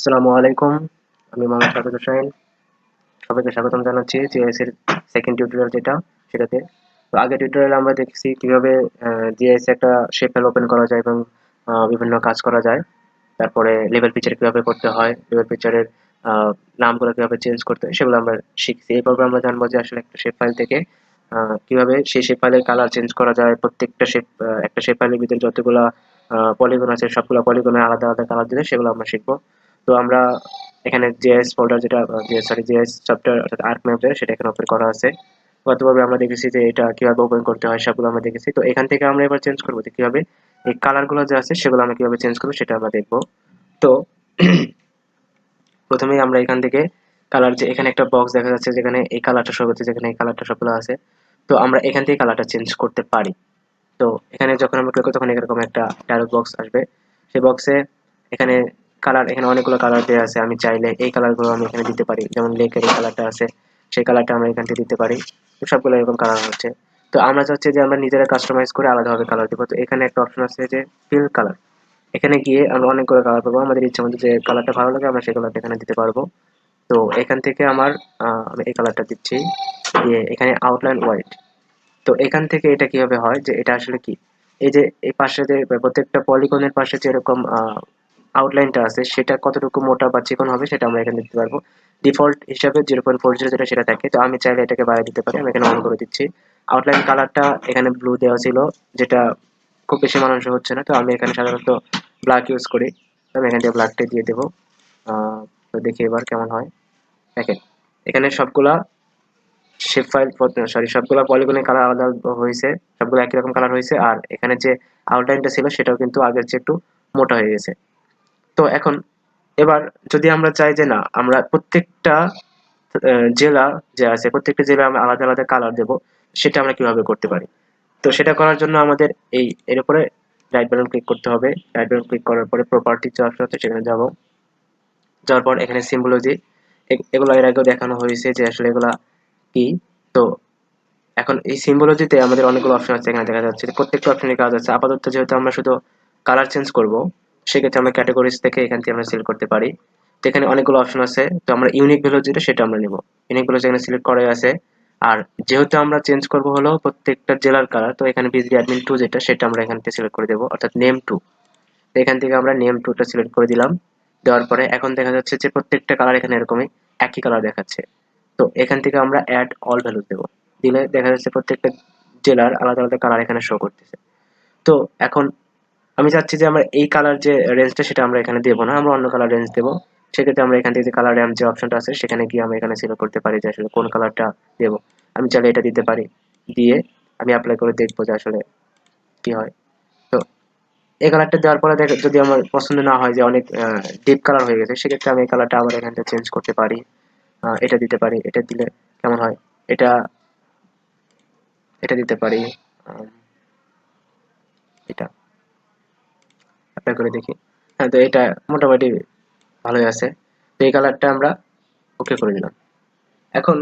আসসালামু আলাইকুম। আমি মোহাম্মদ শাহাদাত হোসাইন। সবাইকে স্বাগতম জানাচ্ছি জিআইএস এর সেকেন্ড টিউটোরিয়াল সেটাতে। তো আগের টিউটোরিয়ালে আমরা দেখেছি কিভাবে জিআইএস একটা শেপ ফাইল ওপেন করা যায় এবং বিভিন্ন কাজ করা যায়। তারপরে লেভেল পিকচার কিভাবে করতে হয়, লেভেল পিকচারের নামগুলো কিভাবে চেঞ্জ করতে হয় সেগুলো আমরা শিখছি। এই পর্বে আমরা জানবো যে আসলে একটা শেপ ফাইল থেকে কিভাবে সেই শেপ ফাইলের কালার চেঞ্জ করা যায়। প্রত্যেকটা শেপ একটা শেপ ফাইলের ভিতরে যতগুলা পলিগন আছে সবগুলা পলিগনের আলাদা আলাদা কালার দিলে সেগুলো আমরা শিখবো। তো আমরা এখানে জিএস ফোল্ডার যেটা জিএস সফটওয়্যার অর্থাৎ আর্ক ম্যাপের সেটা এখানে ওপেন করা আছে। গতভাবে আমরা দেখেছি যে এটা কিভাবে ওপেন করতে হয় সবগুলো আমরা দেখেছি। তো এখান থেকে আমরা এবার চেঞ্জ করবো যে কিভাবে এই কালার গুলো যে আছে সেগুলো আমরা কিভাবে চেঞ্জ করবো সেটা আমরা দেখবো। তো প্রথমেই আমরা এখান থেকে কালার, যে এখানে একটা বক্স দেখা যাচ্ছে যেখানে এই কালারটা শো করছে, যেখানে এই কালারটা সবগুলো আছে। তো আমরা এখান থেকে কালারটা চেঞ্জ করতে পারি। তো এখানে যখন আমরা ক্লিক করব তখন এরকম একটা ডায়লগ বক্স আসবে। সেই বক্সে এখানে কালার, এখানে অনেকগুলো কালার দেওয়া আছে। আমি চাইলে এই কালারগুলো আমি এখানে দিতে পারি, যেমন লেকের এই কালারটা আছে সেই কালারটা আমরা এখান থেকে দিতে পারি। তো সবগুলো এরকম কালার হচ্ছে। তো আমরা চাচ্ছি যে আমরা নিজেরা কাস্টমাইজ করে আলাদাভাবে কালার দেবো। তো এখানে একটা অপশন আছে যে ফিল কালার। এখানে গিয়ে আমরা অনেকগুলো কালার পাবো, আমাদের ইচ্ছা মতো যে কালারটা ভালো লাগে আমরা সেই কালারটা এখানে দিতে পারবো। তো এখান থেকে আমি এই কালারটা দিচ্ছি, দিয়ে এখানে আউটলাইন হোয়াইট। তো এখান থেকে এটা কিভাবে হয় যে এটা আসলে কি, এই যে এই পাশে যে প্রত্যেকটা পলিগনের পাশে যেরকম আউটলাইনটা আছে সেটা কতটুকু মোটা বা চিকন হবে সেটা আমরা এখানে দিতে পারবো। ডিফল্ট হিসাবে 0.40 যেটা সেটা থাকে। তো আমি চাইলে এটাকে বাড়িয়ে দিতে পারি, আমি এখানে অন করে দিচ্ছি। আউটলাইন কালারটা এখানে ব্লু দেওয়া ছিল, যেটা খুব বেশি মানানসই হচ্ছে না। তো আমি এখানে সাধারণত ব্ল্যাক ইউজ করি, তো আমি এখান থেকে ব্ল্যাকটা দিয়ে দেবো। তো দেখি এবার কেমন হয়। দেখেন এখানে সবগুলা শেপ ফাইল, সরি, সবগুলা পলিগনের কালার আলাদা হয়েছে, সবগুলো একই রকম কালার হয়েছে। আর এখানে যে আউটলাইনটা ছিল সেটাও কিন্তু আগের চেয়ে একটু মোটা হয়ে গেছে। তো এখন এবার যদি আমরা চাই যে না, আমরা প্রত্যেকটা জেলা যে আছে প্রত্যেকটা জেলা আমরা আলাদা আলাদা কালার দেব, সেটা আমরা কিভাবে করতে পারি। তো সেটা করার জন্য আমাদের এর উপরে রাইট বাটন ক্লিক করতে হবে। রাইট বাটন ক্লিক করার পরে প্রপার্টিজ যে অপশন আছে সেখানে যাব। যাওয়ার পর এখানে সিম্বলজি, এগুলো এর আগেও দেখানো হয়েছে যে আসলে এগুলা কি। তো এখন এই সিম্বলজিতে আমাদের অনেকগুলো অপশন আছে, এখানে দেখা যাচ্ছে যে প্রত্যেকটা অপশনের কাজ আছে। আপাতত যেহেতু আমরা শুধু কালার চেঞ্জ করব, সেক্ষেত্রে আমরা ক্যাটাগরিজ থেকে এখান থেকে আমরা সিলেক্ট করতে পারি। তো এখানে অনেকগুলো অপশন আছে, তো আমরা ইউনিক ভ্যালু যেটা সেটা আমরা নিব। ইউনিক ভ্যালু এখানে সিলেক্ট করাই আছে। আর যেহেতু আমরা চেঞ্জ করব হলো প্রত্যেকটা জেলার কালার, তো এখানে বিজলি অ্যাডমিন 2 যেটা সেটা আমরা এখান থেকে সিলেক্ট করে দেবো, অর্থাৎ নেম 2। তো এখান থেকে আমরা নেম 2টা সিলেক্ট করে দিলাম। দেওয়ার পরে এখন দেখা যাচ্ছে যে প্রত্যেকটা কালার এখানে এরকমই একই কালার দেখাচ্ছে। তো এখান থেকে আমরা অ্যাড অল ভ্যালু দেবো। দিলে দেখা যাচ্ছে প্রত্যেকটা জেলার আলাদা আলাদা কালার এখানে শো করতেছে। তো এখন আমি চাচ্ছি যে আমরা এই কালার যে রেঞ্জটা সেটা আমরা এখানে দেবো না, আমরা অন্য কালার রেঞ্জ দেবো। সেক্ষেত্রে আমরা এখান থেকে যে কালার র্যাম যে অপশনটা আছে সেখানে গিয়ে আমরা এখানে সিলেক্ট করতে পারি যে আসলে কোন কালারটা দেবো। আমি চাইলে এটা দিতে পারি, দিয়ে আমি অ্যাপ্লাই করে দেখবো যে আসলে কি হয়। তো এই কালারটা দেওয়ার পরে যদি আমার পছন্দ না হয়, যে অনেক ডিপ কালার হয়ে গেছে, সেক্ষেত্রে আমি এই কালারটা আবার এখান থেকে চেঞ্জ করতে পারি। এটা দিতে পারি, এটা দিলে কেমন হয়, এটা এটা দিতে পারি, আম, এটা অ্যাপ্লাই করে দেখি। হ্যাঁ, তো এটা মোটামুটি ভালোই আছে। তো এই কালারটা আমরা ওকে করে দিলাম। এখন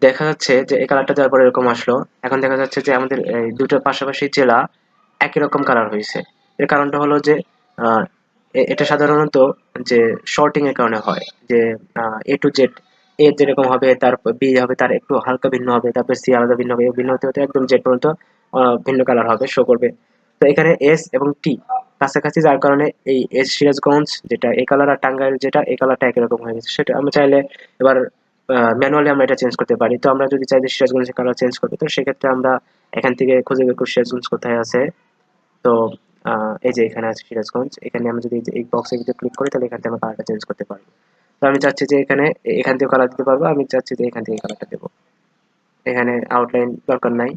দেখা যাচ্ছে যে এই কালারটা দেওয়ার পরে এরকম আসলো। এখন দেখা যাচ্ছে যে আমাদের এই দুটো পাশাপাশি জেলা একই রকম কালার হয়েছে। এর কারণটা হলো যে আহ, এটা সাধারণত যে শর্টিং এর কারণে হয়, যে এ টু জেড, এ যেরকম হবে তার বি হবে তার একটু হালকা ভিন্ন হবে, তারপর সি আলাদা ভিন্ন হবে, ভিন্ন হতে হতে একদম জেড পর্যন্ত ভিন্ন কালার হবে, শো করবে। তো এখানে এস এবং টি কাছাকাছি, যার কারণে এই এস সিরাজগঞ্জ যেটা এই কালার আর টাঙ্গাইল যেটা এই কালারটা একই রকম হয়ে গেছে। সেটা আমরা চাইলে এবার ম্যানুয়ালি আমরা এটা চেঞ্জ করতে পারি। তো আমরা যদি চাই যে সিরাজগঞ্জের কালার চেঞ্জ করতে, তো সেক্ষেত্রে আমরা এখান থেকে খুঁজে বের করি সিরাজগঞ্জ কোথায় আছে। তো এই যে এখানে আছে সিরাজগঞ্জ, এখানে আমরা যদি এই বক্সের ভিতরে ক্লিক করি তাহলে এখান থেকে আমরা কালারটা চেঞ্জ করতে পারবো। তো আমি চাচ্ছি যে এখান থেকে কালার দিতে পারবো, আমি চাচ্ছি যে এখান থেকে কালারটা দেবো। এখানে আউটলাইন দরকার নাই,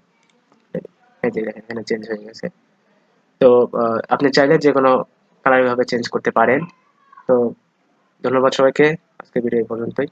এই যে দেখেন এখানে চেঞ্জ হয়ে গেছে। তো আপনি চাইলে যে কোনো কালার ভাবে চেঞ্জ করতে পারেন। তো ধন্যবাদ সবাইকে, আজকে ভিডিও এই পর্যন্তই।